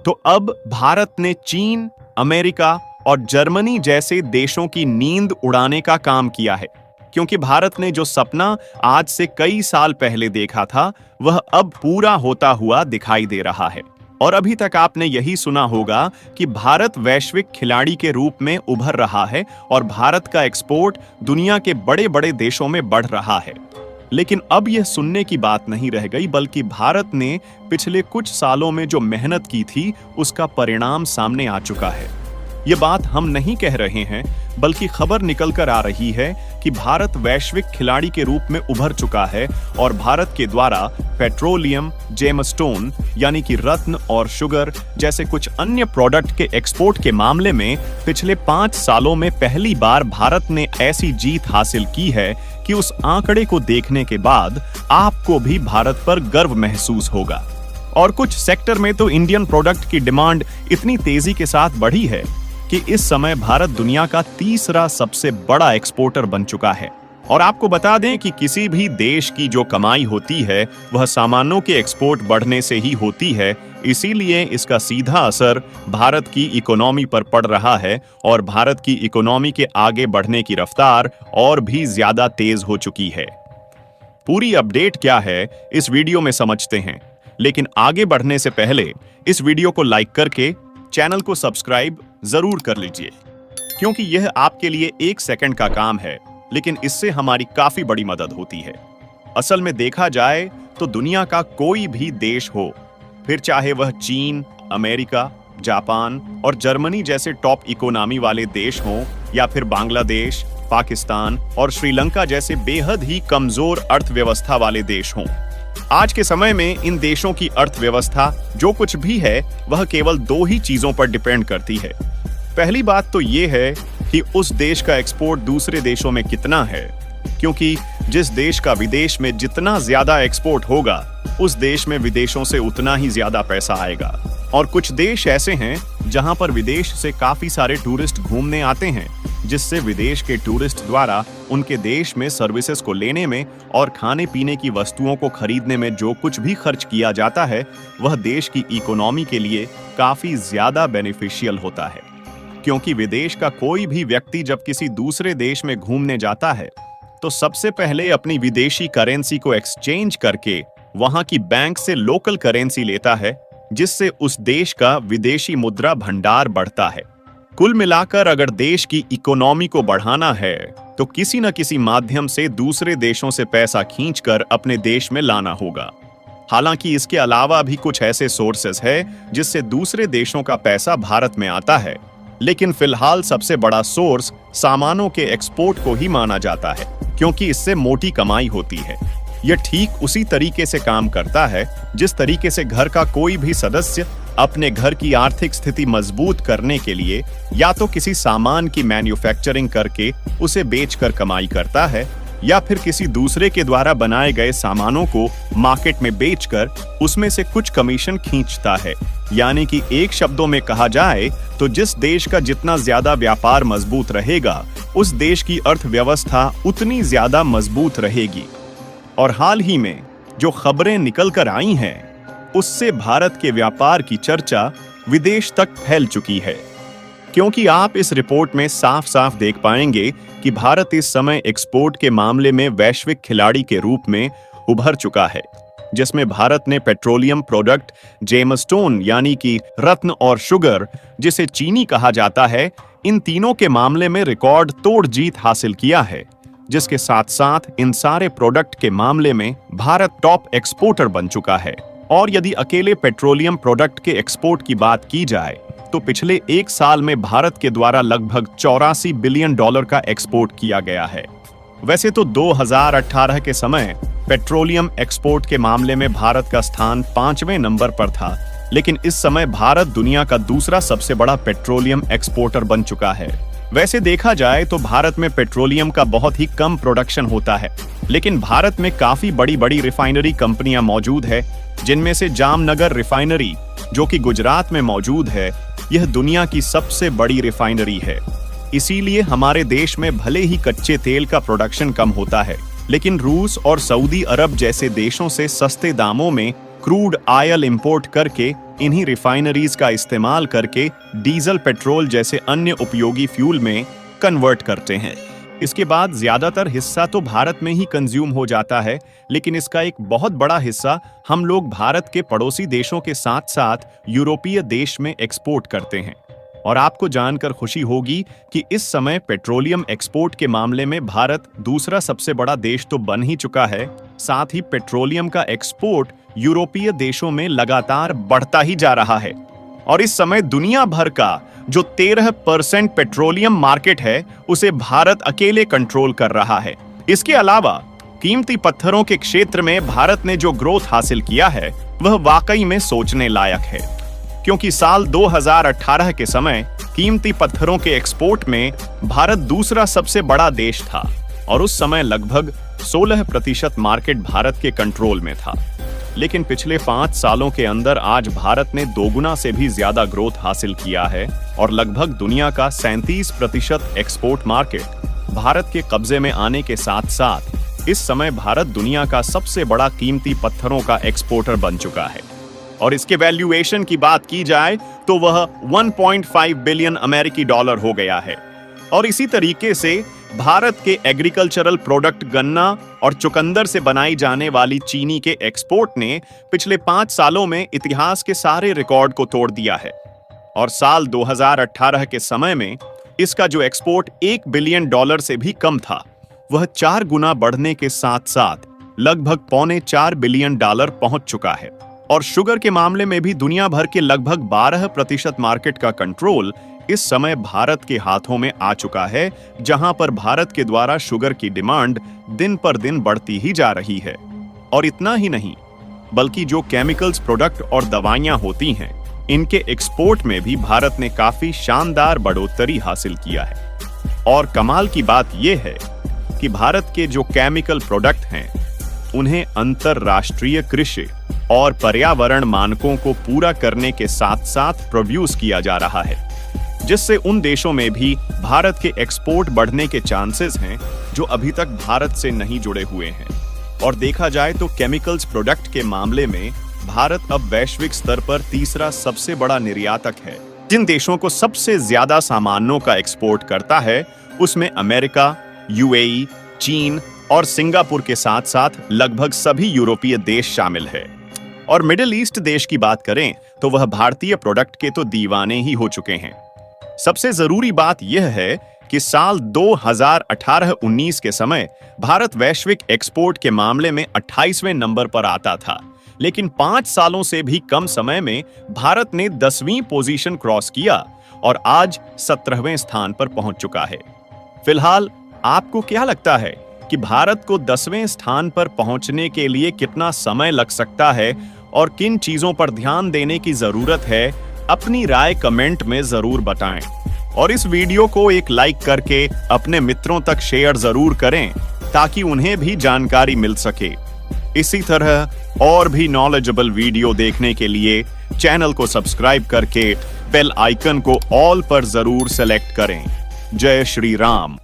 तो अब भारत ने चीन, अमेरिका और जर्मनी जैसे देशों की नींद उड़ाने का काम किया है, क्योंकि भारत ने जो सपना आज से कई साल पहले देखा था, वह अब पूरा होता हुआ दिखाई दे रहा है। और अभी तक आपने यही सुना होगा कि भारत वैश्विक खिलाड़ी के रूप में उभर रहा है और भारत का एक्सपोर्ट दुनिया के बड़े बड़े देशों में बढ़ रहा है। लेकिन अब यह सुनने की बात नहीं रह गई, बल्कि भारत ने पिछले कुछ सालों में जो मेहनत की थी, उसका परिणाम सामने आ चुका है। ये बात हम नहीं कह रहे हैं, बल्कि खबर निकल कर आ रही है कि भारत वैश्विक खिलाड़ी के रूप में उभर चुका है और भारत के द्वारा पेट्रोलियम, जेमस्टोन यानी कि रत्न और शुगर जैसे कुछ अन्य प्रोडक्ट के एक्सपोर्ट के मामले में पिछले 5 सालों में पहली बार भारत ने ऐसी जीत हासिल की है कि उस आंकड़े को देखने के बाद आपको भी भारत पर गर्व महसूस होगा। और कुछ सेक्टर में तो इंडियन प्रोडक्ट की डिमांड इतनी तेजी के साथ बढ़ी है कि इस समय भारत दुनिया का तीसरा सबसे बड़ा एक्सपोर्टर बन चुका है। और आपको बता दें कि किसी भी देश की जो कमाई होती है, वह सामानों के एक्सपोर्ट बढ़ने से ही होती है। इसीलिए इसका सीधा असर भारत की इकोनॉमी पर पड़ रहा है और भारत की इकोनॉमी के आगे बढ़ने की रफ्तार और भी ज्यादा तेज हो चुकी है। पूरी अपडेट क्या है, इस वीडियो में समझते हैं। लेकिन आगे बढ़ने से पहले इस वीडियो को लाइक करके चैनल को सब्सक्राइब जरूर कर लीजिए, क्योंकि यह आपके लिए 1 सेकंड का काम है, लेकिन इससे हमारी काफी बड़ी मदद होती है। असल में देखा जाए तो दुनिया का कोई भी देश हो, फिर चाहे वह चीन, अमेरिका, जापान और जर्मनी जैसे टॉप इकोनॉमी वाले देश हों, या फिर बांग्लादेश, पाकिस्तान और श्रीलंका जैसे बेहद ही कमजोर अर्थव्यवस्था वाले देश हों, आज के समय में इन देशों की अर्थव्यवस्था जो कुछ भी है, वह केवल 2 ही चीजों पर डिपेंड करती है। पहली बात तो ये है कि उस देश का एक्सपोर्ट दूसरे देशों में कितना है, क्योंकि जिस देश का विदेश में जितना ज्यादा एक्सपोर्ट होगा, उस देश में विदेशों से उतना ही ज्यादा पैसा आएगा। और कुछ देश ऐसे हैं जहां पर विदेश से काफी सारे टूरिस्ट घूमने आते हैं, जिससे विदेश के टूरिस्ट द्वारा उनके देश में सर्विसेज को लेने में और खाने पीने की वस्तुओं को खरीदने में जो कुछ भी खर्च किया जाता है, वह देश की इकोनॉमी के लिए काफी ज्यादा बेनिफिशियल होता है। क्योंकि विदेश का कोई भी व्यक्ति जब किसी दूसरे देश में घूमने जाता है, तो सबसे पहले अपनी विदेशी करेंसी को एक्सचेंज करके वहां की बैंक से लोकल करेंसी लेता है, जिससे उस देश का विदेशी मुद्रा भंडार बढ़ता है। कुल मिलाकर अगर देश की इकोनॉमी को बढ़ाना है, तो किसी न किसी माध्यम से दूसरे देशों से पैसा खींचकर अपने देश में लाना होगा। हालांकि इसके अलावा भी कुछ ऐसे सोर्सेस है जिससे दूसरे देशों का पैसा भारत में आता है, लेकिन फिलहाल सबसे बड़ा सोर्स सामानों के एक्सपोर्ट को ही माना जाता है, क्योंकि इससे मोटी कमाई होती है। यह ठीक उसी तरीके से काम करता है जिस तरीके से घर का कोई भी सदस्य अपने घर की आर्थिक स्थिति मजबूत करने के लिए या तो किसी सामान की मैन्युफैक्चरिंग करके उसे बेचकर कमाई करता है, या फिर किसी दूसरे के द्वारा बनाए गए सामानों को मार्केट में बेचकर उसमें से कुछ कमीशन खींचता है। यानी कि एक शब्दों में कहा जाए तो जिस देश का जितना ज्यादा व्यापार मजबूत रहेगा, उस देश की अर्थव्यवस्था उतनी ज्यादा मजबूत रहेगी। और हाल ही में जो खबरें निकल कर आई हैं, उससे भारत के व्यापार की चर्चा विदेश तक फैल चुकी है। क्योंकि आप इस रिपोर्ट में साफ साफ देख पाएंगे कि भारत इस समय एक्सपोर्ट के मामले में वैश्विक खिलाड़ी के रूप में उभर चुका है, जिसमें भारत ने पेट्रोलियम प्रोडक्ट, जेमस्टोन यानी कि रत्न और शुगर जिसे चीनी कहा जाता है, इन तीनों के मामले में रिकॉर्ड तोड़ जीत हासिल किया है। जिसके साथ साथ इन सारे प्रोडक्ट के मामले में भारत टॉप एक्सपोर्टर बन चुका है। और यदि अकेले पेट्रोलियम प्रोडक्ट के एक्सपोर्ट की बात की जाए, तो पिछले 1 साल में भारत के द्वारा लगभग $84 बिलियन का एक्सपोर्ट किया गया है। वैसे तो 2018 के समय पेट्रोलियम एक्सपोर्ट के मामले में भारत का स्थान 5वें नंबर पर था, लेकिन इस समय भारत दुनिया का दूसरा सबसे बड़ा पेट्रोलियम एक्सपोर्टर बन चुका है। वैसे देखा जाए तो भारत में पेट्रोलियम का बहुत ही कम प्रोडक्शन होता है, लेकिन भारत में काफी बड़ी बड़ी रिफाइनरी कंपनियां मौजूद है, जिनमें से जामनगर रिफाइनरी जो कि गुजरात में मौजूद है, यह दुनिया की सबसे बड़ी रिफाइनरी है। इसीलिए हमारे देश में भले ही कच्चे तेल का प्रोडक्शन कम होता है, लेकिन रूस और सऊदी अरब जैसे देशों से सस्ते दामों में क्रूड ऑयल इंपोर्ट करके इन्हीं रिफाइनरीज का इस्तेमाल करके डीजल, पेट्रोल जैसे अन्य उपयोगी फ्यूल में कन्वर्ट करते हैं। इसके बाद ज्यादातर हिस्सा तो भारत में ही कंज्यूम हो जाता है, लेकिन इसका एक बहुत बड़ा हिस्सा हम लोग भारत के पड़ोसी देशों के साथ साथ यूरोपीय देश में एक्सपोर्ट करते हैं। और आपको जानकर खुशी होगी कि इस समय पेट्रोलियम एक्सपोर्ट के मामले में भारत दूसरा सबसे बड़ा देश तो बन ही चुका है, साथ ही पेट्रोलियम का एक्सपोर्ट यूरोपीय देशों में लगातार बढ़ता ही जा रहा है। और इस समय दुनिया भर का जो 13% पेट्रोलियम मार्केट है उसे भारत अकेले कंट्रोल कर रहा है। इसके अलावा कीमती पत्थरों के क्षेत्र में भारत ने जो ग्रोथ हासिल किया है वह वाकई में सोचने लायक है, क्योंकि साल 2018 के समय कीमती पत्थरों के एक्सपोर्ट में भारत दूसरा सबसे बड़ा देश था और उस समय लगभग 16% मार्केट भारत के कंट्रोल में था। लेकिन पिछले 5 सालों के अंदर आज भारत ने 2 गुना से भी ज्यादा ग्रोथ हासिल किया है और लगभग दुनिया का 37% एक्सपोर्ट मार्केट भारत के कब्जे में आने के साथ साथ इस समय भारत दुनिया का सबसे बड़ा कीमती पत्थरों का एक्सपोर्टर बन चुका है। और इसके वैल्यूएशन की बात की जाए तो वह 1.5 बिलियन अमेरिकी डॉलर हो गया है। और इसी तरीके से भारत के एग्रीकल्चरल प्रोडक्ट गन्ना और चुकंदर से बनाई जाने वाली चीनी के एक्सपोर्ट ने पिछले 5 सालों में इतिहास के सारे रिकॉर्ड को तोड़ दिया है। और साल 2018 के समय में इसका जो एक्सपोर्ट 1 बिलियन डॉलर से भी कम था, वह 4 गुना बढ़ने के साथ साथ लगभग 3.25 बिलियन डॉलर पहुंच चुका है। और शुगर के मामले में भी दुनिया भर के लगभग 12% मार्केट का कंट्रोल इस समय भारत के हाथों में आ चुका है, जहां पर भारत के द्वारा शुगर की डिमांड दिन पर दिन बढ़ती ही जा रही है। और इतना ही नहीं, बल्कि जो केमिकल्स प्रोडक्ट और दवाइयां होती हैं, इनके एक्सपोर्ट में भी भारत ने काफी शानदार बढ़ोतरी हासिल किया है। और कमाल की बात यह है कि भारत के जो केमिकल प्रोडक्ट हैं, उन्हें अंतरराष्ट्रीय कृषि और पर्यावरण मानकों को पूरा करने के साथ साथ प्रोड्यूस किया जा रहा है, जिससे उन देशों में भी भारत के एक्सपोर्ट बढ़ने के चांसेस हैं जो अभी तक भारत से नहीं जुड़े हुए हैं। और देखा जाए तो केमिकल्स प्रोडक्ट के मामले में भारत अब वैश्विक स्तर पर तीसरा सबसे बड़ा निर्यातक है। जिन देशों को सबसे ज्यादा सामानों का एक्सपोर्ट करता है उसमें अमेरिका, यूएई, चीन और सिंगापुर के साथ साथ लगभग सभी यूरोपीय देश शामिल है। और मिडिल ईस्ट देश की बात करें तो वह भारतीय प्रोडक्ट के तो दीवाने ही हो चुके हैं। सबसे जरूरी बात यह है कि साल 2018-19 के समय भारत वैश्विक एक्सपोर्ट के मामले में 28वें नंबर पर आता था, लेकिन 5 सालों से भी कम समय में भारत ने 10वीं पोजीशन क्रॉस किया और आज 17वें स्थान पर पहुंच चुका है। फिलहाल आपको क्या लगता है कि भारत को 10वें स्थान पर पहुंचने के लिए कितना समय लग सकता है और किन चीजों पर ध्यान देने की जरूरत है? अपनी राय कमेंट में जरूर बताएं और इस वीडियो को एक लाइक करके अपने मित्रों तक शेयर जरूर करें ताकि उन्हें भी जानकारी मिल सके। इसी तरह और भी नॉलेजेबल वीडियो देखने के लिए चैनल को सब्सक्राइब करके बेल आइकन को ऑल पर जरूर सेलेक्ट करें। जय श्री राम।